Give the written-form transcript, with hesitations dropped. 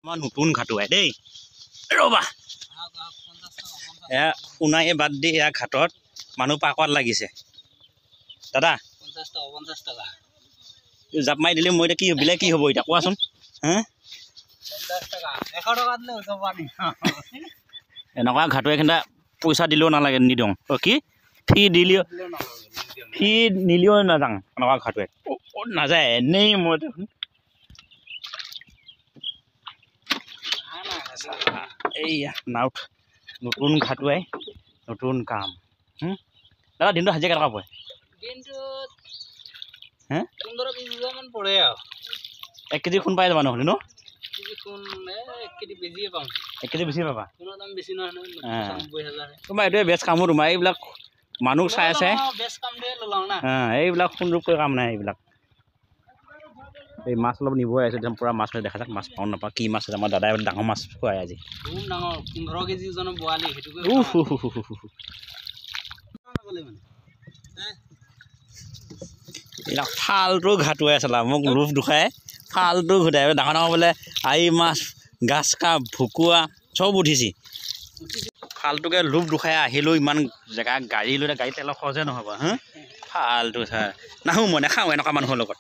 আমাৰ নতুন ঘাটুৱাই দেই ৰবা এয়া উনাই বাদ দি এয়া ঘাটত মানুহ পাকত লাগিছে দাদা 50 টকা জাপ মাৰি দিলে মই এতিয়া কি বিলে কি হ'ব এতিয়া কোৱাচোন হে 50 টকা 100 টকা দিলে হৈ যাব পানি এনেকুৱা ঘাটুৱাই কিন্তু পইচা দিলেও নালাগে নিদং কি ফি দিলেও ফি নিলেও নাযাং এনেকুৱা ঘাটুৱাই নাযায় এনেই মই এইয়া নাওত নতুন ঘাটুৱাই নতুন কাম দাদা দিনটো হাজিৰা কেটকা পৰে দিনটোত হে 15-20 মান পৰে আৰু 1 কেজি খুন পাই যাবা নহ'লে ন কেজি খুন 1 কেজি বেছিয়ে পাম 1 কেজি বেছি পাবা কোনো দাম বেছি নহয় 90000 তোমাৰ এইটোৱে বেষ্ট কামো তোমাৰ এইবিলাক মানুহ চাই আছে বেষ্ট কাম দিয়ে ললাও না এইবিলাক সুন্দৰ কৰি কাম নাই এইবিলাক এই মাছ অলপ নিব আহিছে একদম পুৰা মাছ দেখা যাক মাছ পাওঁ নাপাওঁ কি মাছ আছে আমাৰ দাদাই ডাঙৰ মাছ খুৱাই আজি বহুত ডাঙৰ 15 কেজি ওজনৰ বোৱালি হেতুকে এইবিলাক ফালটো ঘাটুৱাই আছলা মোক ৰূপ দুখাই ফালটো ঘুটাই ডাঙৰ ডাঙৰ বোলে আই মাছ গাছ কাপ ভুকুৱা চব উঠিছে ফালটোকে ৰূপ দুখাই আহিলেও ইমান জেগা গাড়ী লৈ গাড়ী তেলৰ খৰচে নহ'ব হা ফালটো ছাৰ নাহোঁ মই নাখাওঁ এনেকুৱা মানুহৰ লগত